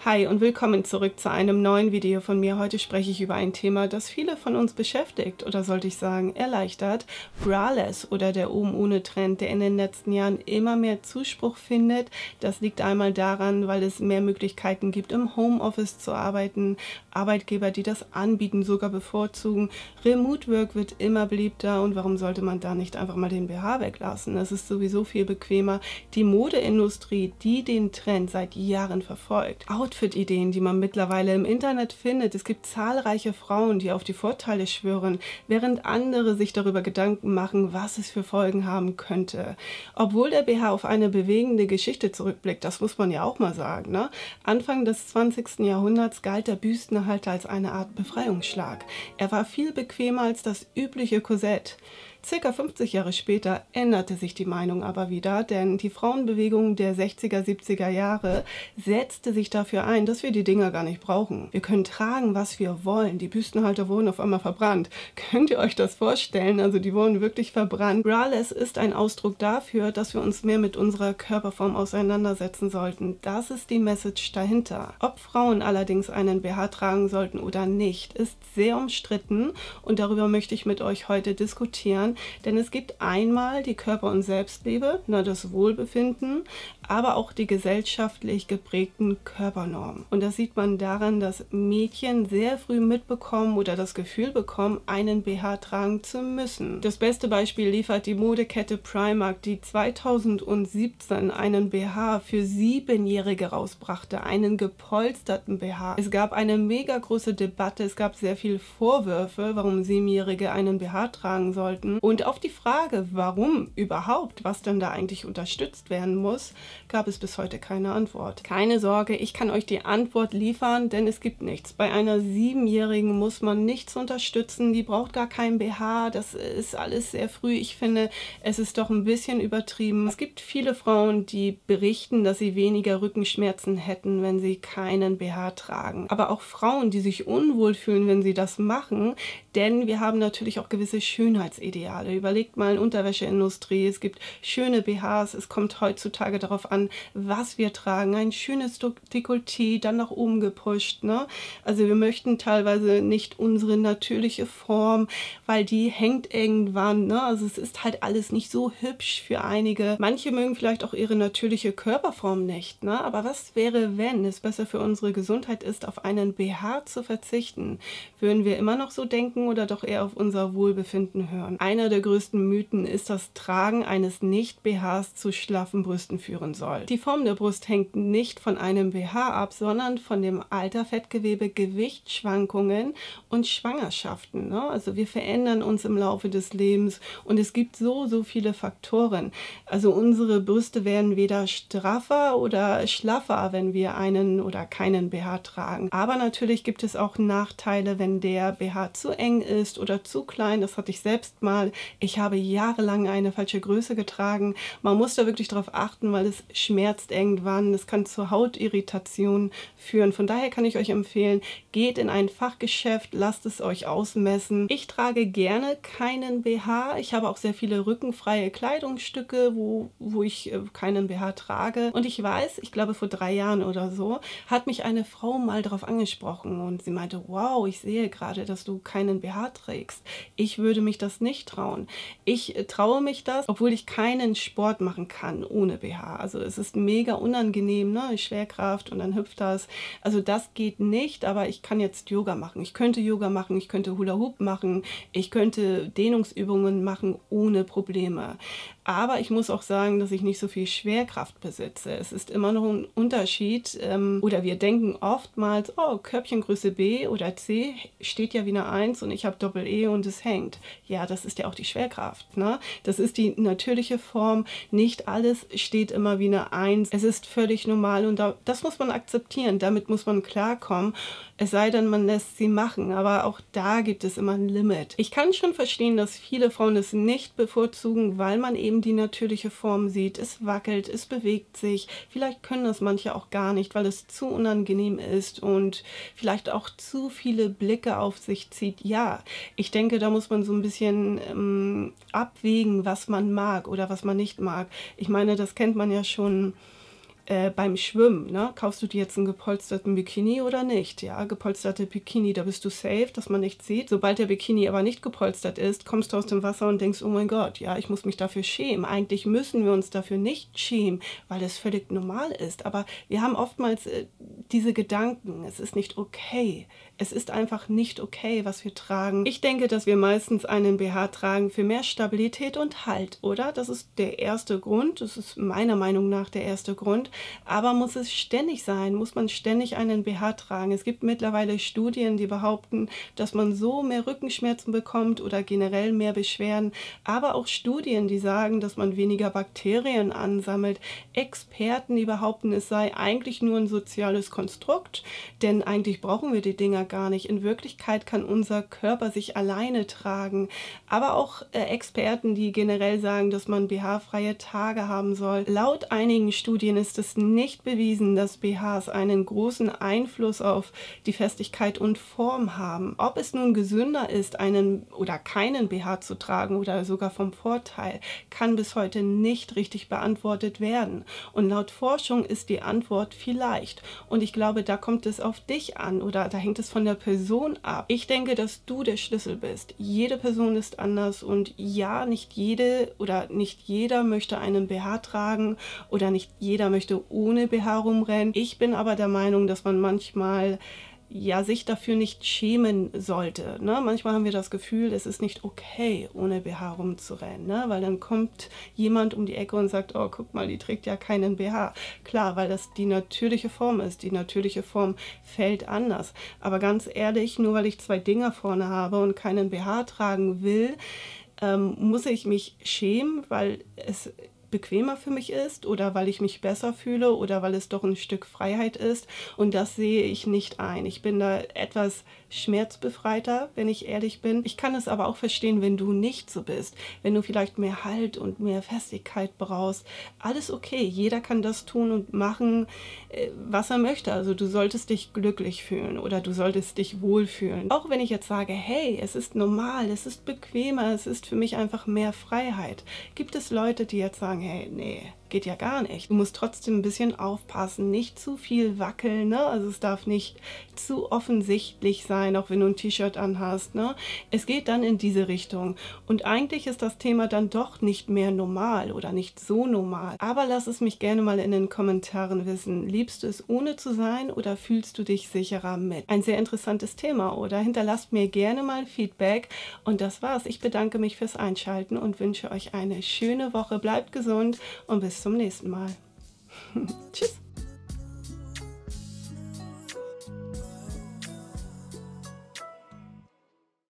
Hi und willkommen zurück zu einem neuen Video von mir. Heute spreche ich über ein Thema, das viele von uns beschäftigt oder sollte ich sagen erleichtert. Braless oder der Oben-ohne-Trend, der in den letzten Jahren immer mehr Zuspruch findet. Das liegt einmal daran, weil es mehr Möglichkeiten gibt, im Homeoffice zu arbeiten. Arbeitgeber, die das anbieten, sogar bevorzugen. Remote Work wird immer beliebter und warum sollte man da nicht einfach mal den BH weglassen? Es ist sowieso viel bequemer. Die Modeindustrie, die den Trend seit Jahren verfolgt. Outfit-Ideen, die man mittlerweile im Internet findet. Es gibt zahlreiche Frauen, die auf die Vorteile schwören, während andere sich darüber Gedanken machen, was es für Folgen haben könnte. Obwohl der BH auf eine bewegende Geschichte zurückblickt, das muss man ja auch mal sagen, ne? Anfang des 20. Jahrhunderts galt der Büstenerhalter als eine Art Befreiungsschlag. Er war viel bequemer als das übliche Korsett. Circa 50 Jahre später änderte sich die Meinung aber wieder, denn die Frauenbewegung der 60er, 70er Jahre setzte sich dafür ein, dass wir die Dinger gar nicht brauchen. Wir können tragen, was wir wollen. Die Büstenhalter wurden auf einmal verbrannt. Könnt ihr euch das vorstellen? Also die wurden wirklich verbrannt. Braless ist ein Ausdruck dafür, dass wir uns mehr mit unserer Körperform auseinandersetzen sollten. Das ist die Message dahinter. Ob Frauen allerdings einen BH tragen sollten oder nicht, ist sehr umstritten und darüber möchte ich mit euch heute diskutieren. Denn es gibt einmal die Körper- und Selbstliebe, das Wohlbefinden, aber auch die gesellschaftlich geprägten Körpernormen. Und das sieht man daran, dass Mädchen sehr früh mitbekommen oder das Gefühl bekommen, einen BH tragen zu müssen. Das beste Beispiel liefert die Modekette Primark, die 2017 einen BH für 7-Jährige rausbrachte, einen gepolsterten BH. Es gab eine mega große Debatte, es gab sehr viele Vorwürfe, warum 7-Jährige einen BH tragen sollten. Und auf die Frage, warum überhaupt, was denn da eigentlich unterstützt werden muss, gab es bis heute keine Antwort. Keine Sorge, ich kann euch die Antwort liefern, denn es gibt nichts. Bei einer 7-Jährigen muss man nichts unterstützen, die braucht gar keinen BH, das ist alles sehr früh. Ich finde, es ist doch ein bisschen übertrieben. Es gibt viele Frauen, die berichten, dass sie weniger Rückenschmerzen hätten, wenn sie keinen BH tragen. Aber auch Frauen, die sich unwohl fühlen, wenn sie das machen, denn wir haben natürlich auch gewisse Schönheitsideale. Überlegt mal, Unterwäscheindustrie, es gibt schöne BHs, es kommt heutzutage darauf an, was wir tragen. Ein schönes Dekolleté, dann nach oben gepusht, ne? Also wir möchten teilweise nicht unsere natürliche Form, weil die hängt irgendwann, ne? Also es ist halt alles nicht so hübsch für einige. Manche mögen vielleicht auch ihre natürliche Körperform nicht, ne? Aber was wäre, wenn es besser für unsere Gesundheit ist, auf einen BH zu verzichten? Würden wir immer noch so denken oder doch eher auf unser Wohlbefinden hören? Einer der größten Mythen ist, dass Tragen eines Nicht-BHs zu schlaffen Brüsten führen soll. Die Form der Brust hängt nicht von einem BH ab, sondern von dem Alter, Fettgewebe, Gewichtsschwankungen und Schwangerschaften, ne? Also wir verändern uns im Laufe des Lebens und es gibt so viele Faktoren. Also unsere Brüste werden weder straffer oder schlaffer, wenn wir einen oder keinen BH tragen. Aber natürlich gibt es auch Nachteile, wenn der BH zu eng ist oder zu klein. Das hatte ich selbst mal. Ich habe jahrelang eine falsche Größe getragen. Man muss da wirklich darauf achten, weil es schmerzt irgendwann. Es kann zu Hautirritationen führen. Von daher kann ich euch empfehlen, geht in ein Fachgeschäft, lasst es euch ausmessen. Ich trage gerne keinen BH. Ich habe auch sehr viele rückenfreie Kleidungsstücke, wo ich keinen BH trage. Und ich weiß, ich glaube vor 3 Jahren oder so, hat mich eine Frau mal darauf angesprochen und sie meinte, wow, ich sehe gerade, dass du keinen BH trägst. Ich würde mich das nicht trauen. Ich traue mich das, obwohl ich keinen Sport machen kann ohne BH. Also es ist mega unangenehm, ne? Schwerkraft und dann hüpft das. Also das geht nicht, aber ich kann jetzt Yoga machen. Ich könnte Yoga machen, ich könnte Hula Hoop machen, ich könnte Dehnungsübungen machen ohne Probleme. Aber ich muss auch sagen, dass ich nicht so viel Schwerkraft besitze. Es ist immer noch ein Unterschied. Oder wir denken oftmals, oh, Körbchengröße B oder C steht ja wie eine 1 und ich habe Doppel-E und es hängt. Ja, das ist ja auch die Schwerkraft, ne? Das ist die natürliche Form. Nicht alles steht immer wie eine 1. Es ist völlig normal und das muss man akzeptieren. Damit muss man klarkommen. Es sei denn, man lässt sie machen. Aber auch da gibt es immer ein Limit. Ich kann schon verstehen, dass viele Frauen es nicht bevorzugen, weil man eben die natürliche Form sieht. Es wackelt, es bewegt sich. Vielleicht können das manche auch gar nicht, weil es zu unangenehm ist und vielleicht auch zu viele Blicke auf sich zieht. Ja, ich denke, da muss man so ein bisschen abwägen, was man mag oder was man nicht mag. Ich meine, das kennt man ja schon beim Schwimmen, ne? Kaufst du dir jetzt einen gepolsterten Bikini oder nicht? Ja, gepolsterte Bikini, da bist du safe, dass man nichts sieht. Sobald der Bikini aber nicht gepolstert ist, kommst du aus dem Wasser und denkst, oh mein Gott, ja, ich muss mich dafür schämen. Eigentlich müssen wir uns dafür nicht schämen, weil es völlig normal ist. Aber wir haben oftmals diese Gedanken, es ist nicht okay. Es ist einfach nicht okay, was wir tragen. Ich denke, dass wir meistens einen BH tragen für mehr Stabilität und Halt, oder? Das ist der erste Grund. Das ist meiner Meinung nach der erste Grund. Aber muss es ständig sein? Muss man ständig einen BH tragen? Es gibt mittlerweile Studien, die behaupten, dass man so mehr Rückenschmerzen bekommt oder generell mehr Beschwerden. Aber auch Studien, die sagen, dass man weniger Bakterien ansammelt. Experten, die behaupten, es sei eigentlich nur ein soziales Konstrukt, denn eigentlich brauchen wir die Dinger gar nicht. In Wirklichkeit kann unser Körper sich alleine tragen. Aber auch Experten, die generell sagen, dass man BH-freie Tage haben soll. Laut einigen Studien ist es nicht bewiesen, dass BHs einen großen Einfluss auf die Festigkeit und Form haben. Ob es nun gesünder ist, einen oder keinen BH zu tragen oder sogar vom Vorteil, kann bis heute nicht richtig beantwortet werden. Und laut Forschung ist die Antwort vielleicht. Und ich glaube, da kommt es auf dich an oder da hängt es von der Person ab. Ich denke, dass du der Schlüssel bist. Jede Person ist anders und ja, nicht jede oder nicht jeder möchte einen BH tragen oder nicht jeder möchte ohne BH rumrennen. Ich bin aber der Meinung, dass man manchmal ja sich dafür nicht schämen sollte. Ne? Manchmal haben wir das Gefühl, es ist nicht okay, ohne BH rumzurennen, ne? Weil dann kommt jemand um die Ecke und sagt, oh, guck mal, die trägt ja keinen BH. Klar, weil das die natürliche Form ist. Die natürliche Form fällt anders. Aber ganz ehrlich, nur weil ich 2 Dinger vorne habe und keinen BH tragen will, muss ich mich schämen, weil es bequemer für mich ist oder weil ich mich besser fühle oder weil es doch ein Stück Freiheit ist, und das sehe ich nicht ein. Ich bin da etwas schmerzbefreiter, wenn ich ehrlich bin. Ich kann es aber auch verstehen, wenn du nicht so bist, wenn du vielleicht mehr Halt und mehr Festigkeit brauchst. Alles okay, jeder kann das tun und machen, was er möchte. Also du solltest dich glücklich fühlen oder du solltest dich wohlfühlen. Auch wenn ich jetzt sage, hey, es ist normal, es ist bequemer, es ist für mich einfach mehr Freiheit, gibt es Leute, die jetzt sagen, hey, nee, geht ja gar nicht. Du musst trotzdem ein bisschen aufpassen, nicht zu viel wackeln, ne? Also es darf nicht zu offensichtlich sein, auch wenn du ein T-Shirt anhast, ne? Es geht dann in diese Richtung. Und eigentlich ist das Thema dann doch nicht mehr normal oder nicht so normal. Aber lass es mich gerne mal in den Kommentaren wissen. Liebst du es ohne zu sein oder fühlst du dich sicherer mit? Ein sehr interessantes Thema, oder? Hinterlasst mir gerne mal Feedback. Und das war's. Ich bedanke mich fürs Einschalten und wünsche euch eine schöne Woche. Bleibt gesund und bis zum nächsten Mal. Tschüss.